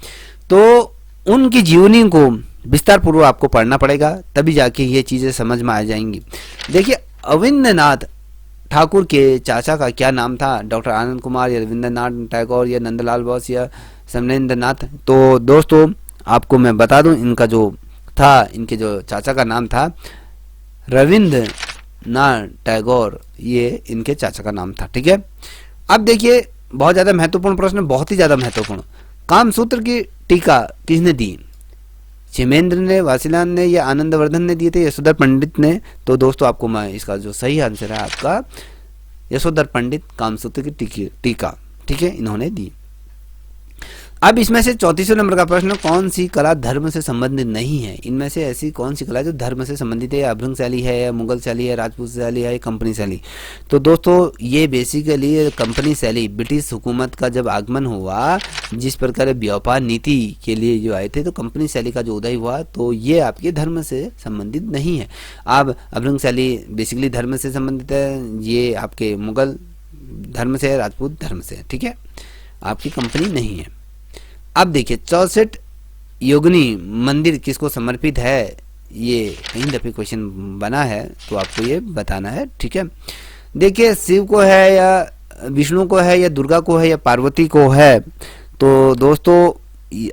तो उनकी जीवनी को विस्तार पूर्वक आपको पढ़ना पड़ेगा, तभी जाके ये चीज़ें समझ में आ जाएंगी। देखिए अवनींद्रनाथ ठाकुर के चाचा का क्या नाम था? डॉक्टर आनंद कुमार या रविंद्रनाथ टैगोर या नंदलाल बोस या समरेंद्रनाथ। तो दोस्तों आपको मैं बता दूं, इनका जो था, इनके जो चाचा का नाम था रविंद्रनाथ टैगोर, ये इनके चाचा का नाम था, ठीक है। अब देखिए बहुत ज़्यादा महत्वपूर्ण प्रश्न, बहुत ही ज़्यादा महत्वपूर्ण। कामसूत्र की टीका किसने दी? क्षेमेंद्र ने, वासीलान ने या आनंदवर्धन ने दिए थे, यशोधर पंडित ने? तो दोस्तों आपको मैं इसका जो सही आंसर है आपका यशोधर पंडित कामसूत्र की टीका, ठीक है, इन्होंने दी। अब इसमें से 34वें नंबर का प्रश्न, कौन सी कला धर्म से संबंधित नहीं है? इनमें से ऐसी कौन सी कला जो धर्म से संबंधित है? अभ्रंग शैली है, या मुगल शैली है, राजपूत शैली है, कंपनी शैली? तो दोस्तों ये बेसिकली कंपनी शैली, ब्रिटिश हुकूमत का जब आगमन हुआ, जिस प्रकार व्यापार नीति के लिए जो आए थे, तो कंपनी शैली का जो उदय हुआ, तो ये आपके धर्म से संबंधित नहीं है। अब अभ्रंग शैली बेसिकली धर्म से संबंधित है, ये आपके मुगल धर्म से है, राजपूत धर्म से, ठीक है, आपकी कंपनी नहीं है। अब देखिए 64 योगिनी मंदिर किसको समर्पित है, ये कहीं दफे क्वेश्चन बना है तो आपको ये बताना है। ठीक है, देखिए शिव को है या विष्णु को है या दुर्गा को है या पार्वती को है, तो दोस्तों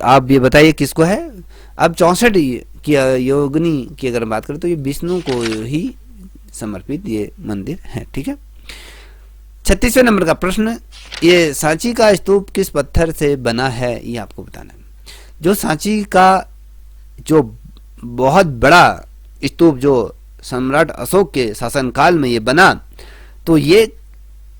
आप ये बताइए किसको है। अब 64 की योगिनी की अगर बात करें तो ये विष्णु को ही समर्पित ये मंदिर है। ठीक है, 36वें नंबर का प्रश्न, ये सांची का स्तूप किस पत्थर से बना है, ये आपको बताना है। जो सांची का जो बहुत बड़ा स्तूप जो सम्राट अशोक के शासनकाल में ये बना, तो ये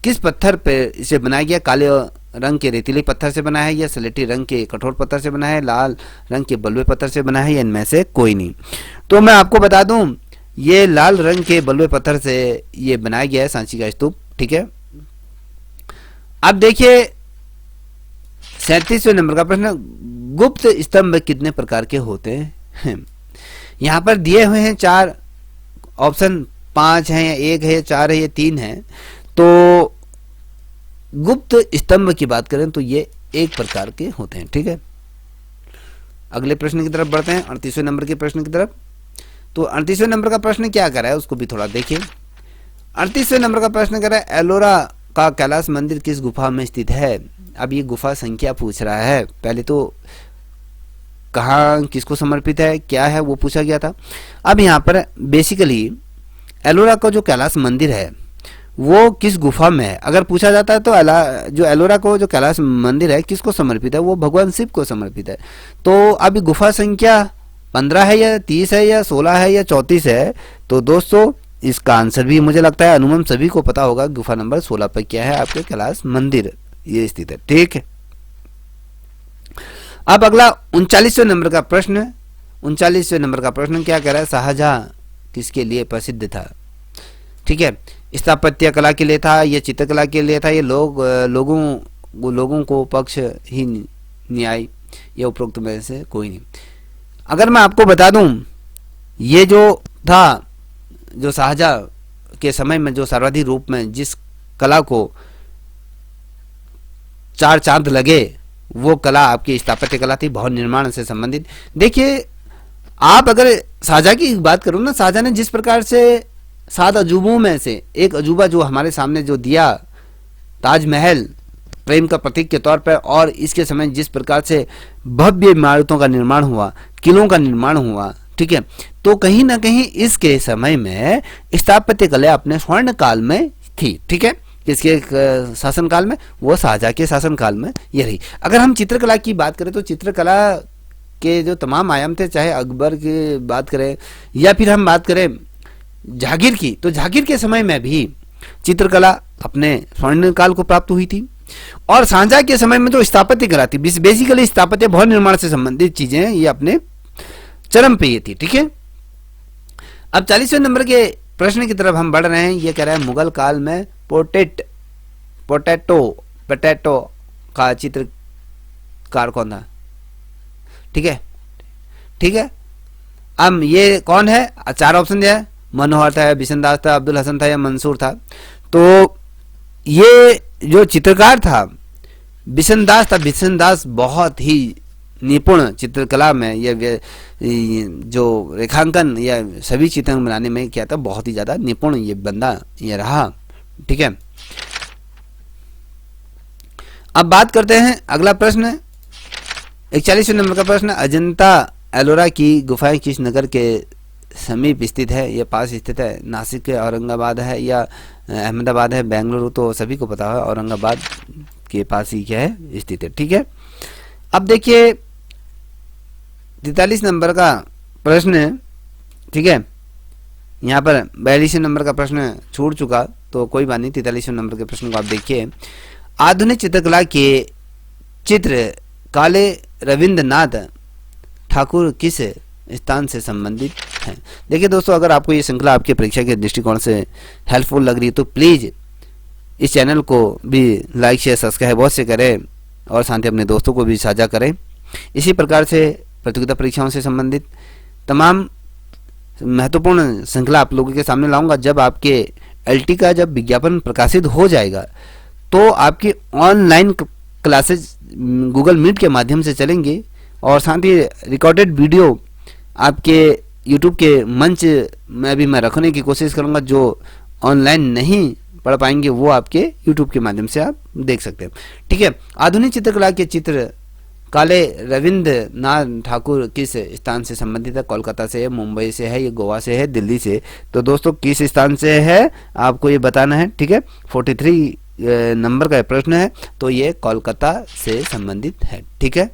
किस पत्थर पे इसे बनाया गया, काले रंग के रेतीले पत्थर से बना है या सलेटी रंग के कठोर पत्थर से बना है, लाल रंग के बलुए पत्थर से बना है, या इनमें से कोई नहीं। तो मैं आपको बता दूं ये लाल रंग के बलुए पत्थर से ये बनाया गया है सांची का स्तूप। ठीक है, अब देखिए 37वें नंबर का प्रश्न, गुप्त स्तंभ कितने प्रकार के होते हैं। यहां पर दिए हुए हैं 4 ऑप्शन, 5 है या 1 है या 4 है या 3 है। तो गुप्त स्तंभ की बात करें तो ये 1 प्रकार के होते हैं। ठीक है, अगले प्रश्न की तरफ बढ़ते हैं, 38वें नंबर के प्रश्न की तरफ। तो 38वें नंबर का प्रश्न क्या कर रहा है उसको भी थोड़ा देखिए। 38वें नंबर का प्रश्न कर रहा है, एलोरा का कैलाश मंदिर किस गुफा में स्थित है। अब ये गुफा संख्या पूछ रहा है, पहले तो कहाँ किसको समर्पित है क्या है वो पूछा गया था। अब यहाँ पर बेसिकली एलोरा का जो कैलाश मंदिर है वो किस गुफा में है, अगर पूछा जाता है तो जो एलोरा को जो कैलाश मंदिर है किसको समर्पित है, वो भगवान शिव को समर्पित है। तो अभी गुफा संख्या 15 है या 30 है या 16 है या 34 है। तो दोस्तों इसका आंसर भी मुझे लगता है अनुमान सभी को पता होगा, गुफा नंबर 16 पर क्या है, आपके कैलाश मंदिर ये स्थित है। ठीक है, अब अगला 39वें नंबर का प्रश्न, 39वें नंबर का प्रश्न क्या कह रहा है, शाहजहां किसके लिए प्रसिद्ध था। ठीक है, स्थापत्य कला के लिए था, ये चित्रकला के लिए था, ये लोगों को पक्ष ही न्याय, ये उपरोक्त में से कोई नहीं। अगर मैं आपको बता दूं ये जो था, जो शाहजहां के समय में जो सर्वाधिक रूप में जिस कला को 4 चांद लगे वो कला आपकी स्थापत्य कला थी, भवन निर्माण से संबंधित। देखिए आप अगर शाहजहां की बात करो ना, शाहजहां ने जिस प्रकार से 7 अजूबों में से एक अजूबा जो हमारे सामने जो दिया, ताजमहल प्रेम का प्रतीक के तौर पर, और इसके समय जिस प्रकार से भव्य इमारतों का निर्माण हुआ, किलों का निर्माण हुआ। ठीक है, तो कहीं ना कहीं इसके समय में स्थापत्य कला अपने स्वर्ण काल में थी। ठीक है, किसके शासनकाल में, वो शाहजहां के शासनकाल में ये रही। अगर हम चित्रकला की बात करें तो चित्रकला के जो तमाम आयाम थे, चाहे अकबर की बात करें या फिर हम बात करें जहांगीर की, तो जहांगीर के समय में भी चित्रकला अपने स्वर्ण काल को प्राप्त हुई थी। और शाहजहां के समय में जो स्थापत्य कला थी, बेसिकली स्थापत्य भवन निर्माण से संबंधित चीजें ये अपने चरम पे ये थी। ठीक है, अब 40वें नंबर के प्रश्न की तरफ हम बढ़ रहे हैं। ये कह रहा है मुगल काल में पोटैटो का चित्रकार कौन था। ठीक है, ठीक है, अब ये कौन है, 4 ऑप्शन दिया है, मनोहर था, बिशनदास था, अब्दुल हसन था या मंसूर था। तो ये जो चित्रकार था बिशनदास था। बिशनदास बहुत ही निपुण चित्रकला में या जो रेखांकन या सभी चित्र बनाने में क्या था, बहुत ही ज्यादा निपुण ये बंदा ये रहा। ठीक है, अब बात करते हैं अगला प्रश्न, 41वें नंबर का प्रश्न, अजंता एलोरा की गुफाएं किस नगर के समीप स्थित है, ये पास स्थित है, नासिक के औरंगाबाद है या अहमदाबाद है, बेंगलुरु तो सभी को पता है, औरंगाबाद के पास ही क्या है स्थित है। ठीक है, अब देखिए 43 नंबर का प्रश्न। ठीक है, यहाँ पर 42 नंबर का प्रश्न छूट चुका तो कोई बात नहीं, 43 नंबर के प्रश्न को आप देखिए। आधुनिक चित्रकला के चित्र काले रविंद्रनाथ ठाकुर किस स्थान से संबंधित हैं। देखिए दोस्तों, अगर आपको ये श्रृंखला आपके परीक्षा के दृष्टिकोण से हेल्पफुल लग रही है तो प्लीज़ इस चैनल को भी लाइक शेयर सब्सक्राइब अवश्य करें और साथ ही अपने दोस्तों को भी साझा करें। इसी प्रकार से प्रतियोगिता परीक्षाओं से संबंधित तमाम महत्वपूर्ण श्रृंखला आप लोगों के सामने लाऊंगा। जब आपके एलटी का जब विज्ञापन प्रकाशित हो जाएगा तो आपकी ऑनलाइन क्लासेज गूगल मीट के माध्यम से चलेंगे और साथ ही रिकॉर्डेड वीडियो आपके यूट्यूब के मंच में भी मैं रखने की कोशिश करूंगा। जो ऑनलाइन नहीं पढ़ पाएंगे वो आपके यूट्यूब के माध्यम से आप देख सकते हैं। ठीक है, आधुनिक चित्रकला के चित्र काले रविंद्रनाथ ठाकुर किस स्थान से संबंधित है? कोलकाता से है, मुंबई से है, ये गोवा से है, दिल्ली से? तो दोस्तों किस स्थान से है आपको ये बताना है। ठीक है, 43 नंबर का प्रश्न है, तो ये कोलकाता से संबंधित है। ठीक है,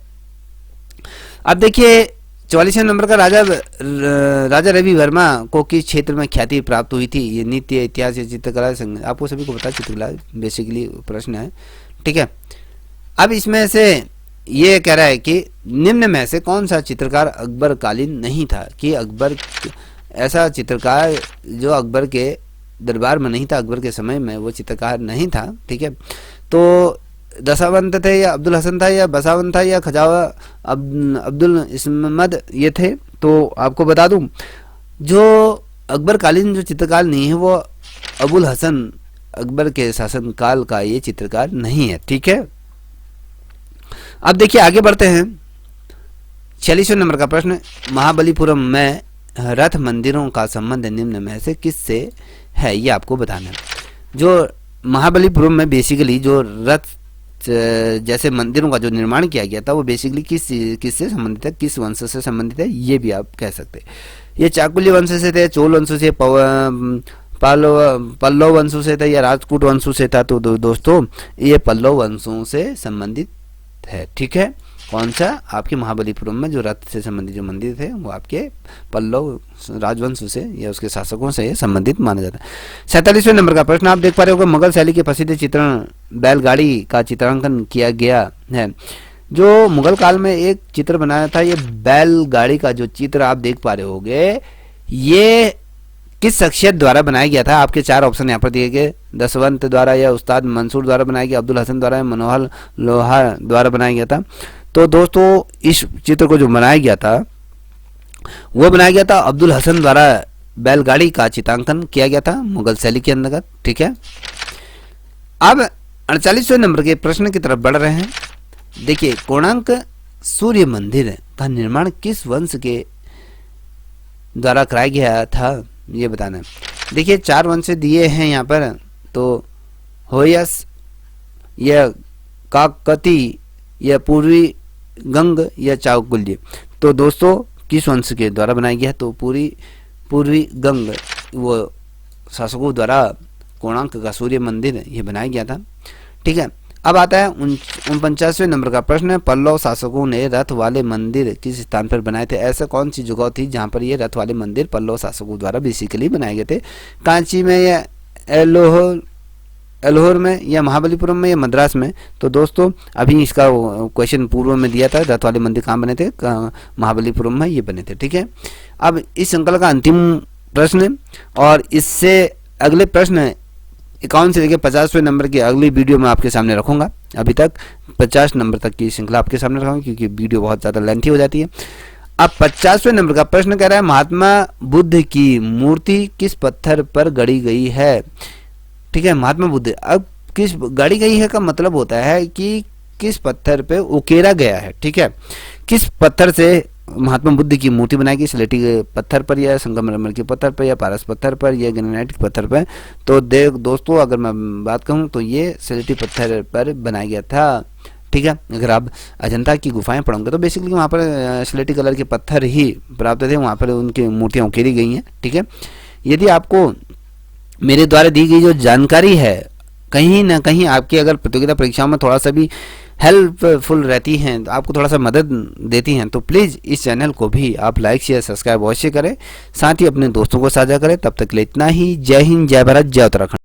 अब देखिए 44 नंबर का राजा रवि वर्मा को किस क्षेत्र में ख्याति प्राप्त हुई थी? ये नृत्य, इतिहास या चित्रकला? आपको सभी को पता है चित्रकला बेसिकली प्रश्न है। ठीक है, अब इसमें से ये कह रहा है कि निम्न में से कौन सा चित्रकार अकबर कालीन नहीं था? कि अकबर ऐसा चित्रकार जो अकबर के दरबार में नहीं था, अकबर के समय में वो चित्रकार नहीं था। ठीक है, तो दशावंत थे या अब्दुल हसन था या बसावन था या खजावा अब्दुल इस्मद ये थे? तो आपको बता दूं जो अकबर कालीन जो चित्रकार नहीं है वो अबुल हसन अकबर के शासनकाल का ये चित्रकार नहीं है। ठीक है, अब देखिए आगे बढ़ते हैं। 46वें नंबर का प्रश्न, महाबलीपुरम में रथ मंदिरों का संबंध निम्न में से किससे है? ये आपको बताना है। जो महाबलीपुरम में बेसिकली जो रथ जैसे मंदिरों का जो निर्माण किया गया था वो बेसिकली किससे संबंधित है, किस वंश से संबंधित है, ये भी आप कह सकते हैं। ये चाकुल्य वंश से थे, चोल वंश से, पल्लव वंशों से था या राजपूत वंशों से था? तो दोस्तों ये पल्लव वंशों से संबंधित है। ठीक है, कौन सा? आपके महाबलीपुरम में जो रथ से संबंधित जो मंदिर थे वो आपके पल्लव राजवंश से या उसके शासकों से संबंधित माना जाता है। 47वें नंबर का प्रश्न आप देख पा रहे हो, मुगल शैली के प्रसिद्ध चित्रण बैलगाड़ी का चित्रांकन किया गया है। जो मुगल काल में एक चित्र बनाया था, ये बैलगाड़ी का जो चित्र आप देख पा रहे होगे, ये किस शख्सियत द्वारा बनाया गया था? आपके 4 ऑप्शन यहाँ पर दिए गए। दशवंत द्वारा या उस्ताद मंसूर द्वारा बनाया गया, अब्दुल हसन द्वारा या मनोहर लोहार द्वारा बनाया गया था? तो दोस्तों इस चित्र को जो बनाया गया था वो बनाया गया था अब्दुल हसन द्वारा। बैलगाड़ी का चित्रांकन किया गया था मुगल शैली के अंतर्गत। ठीक है, अब 48वें नंबर के प्रश्न की तरफ बढ़ रहे हैं। देखिए कोणार्क सूर्य मंदिर का निर्माण किस वंश के द्वारा कराया गया था? ये बताना है। देखिए 4 वंश दिए हैं यहाँ पर, तो होयस या काकती या पूर्वी गंग या चाकुल्य? तो दोस्तों किस वंश के द्वारा बनाया गया है? तो पूर्वी गंग वो शासकों द्वारा कोणार्क का सूर्य मंदिर ये बनाया गया था। ठीक है, अब आता है 49वें नंबर का प्रश्न, पल्लव शासकों ने रथ वाले मंदिर किस स्थान पर बनाए थे? ऐसा कौन सी जगह थी जहां पर ये रथ वाले मंदिर पल्लव शासकों द्वारा बेसिकली बनाए गए थे? कांची में या एलोहर में या महाबलीपुरम में या मद्रास में? तो दोस्तों अभी इसका क्वेश्चन पूर्व में दिया था, रथ वाले मंदिर कहाँ बने थे? महाबलीपुरम में ये बने थे। ठीक है, अब इस श्रृंखला का अंतिम प्रश्न और इससे अगले प्रश्न 51 से लेकर 50वें नंबर की अगली वीडियो में आपके सामने रखूंगा। अभी तक 50 नंबर तक की श्रृंखला आपके सामने रखूंगा क्योंकि वीडियो बहुत ज़्यादा लेंथी हो जाती है। अब 50वें नंबर का प्रश्न कह रहा है, महात्मा बुद्ध की मूर्ति किस पत्थर पर गढ़ी गई है? ठीक है, महात्मा बुद्ध अब किस गढ़ी गई है का मतलब होता है कि किस पत्थर पे उकेरा गया है। ठीक है, किस पत्थर से महात्मा बुद्ध की मूर्ति बनाई गई? स्लेटी के पत्थर पर या संगमरमर के पत्थर पर या पारस पत्थर पर या ग्रेनाइट के पत्थर पर? तो दोस्तों अगर मैं बात कहूँ तो ये स्लेटी पत्थर पर बनाया गया था। ठीक है, अगर आप अजंता की गुफाएं पढ़ोगे तो बेसिकली वहाँ पर स्लेटी कलर के पत्थर ही प्राप्त थे, वहाँ पर उनकी मूर्तियाँ उकेरी गई हैं। ठीक है, यदि आपको मेरे द्वारा दी गई जो जानकारी है कहीं ना कहीं आपकी अगर प्रतियोगिता परीक्षाओं में थोड़ा सा भी हेल्पफुल रहती हैं, तो आपको थोड़ा सा मदद देती हैं, तो प्लीज़ इस चैनल को भी आप लाइक शेयर सब्सक्राइब अवश्य करें, साथ ही अपने दोस्तों को साझा करें। तब तक के लिए इतना ही। जय हिंद, जय भारत, जय उत्तराखंड।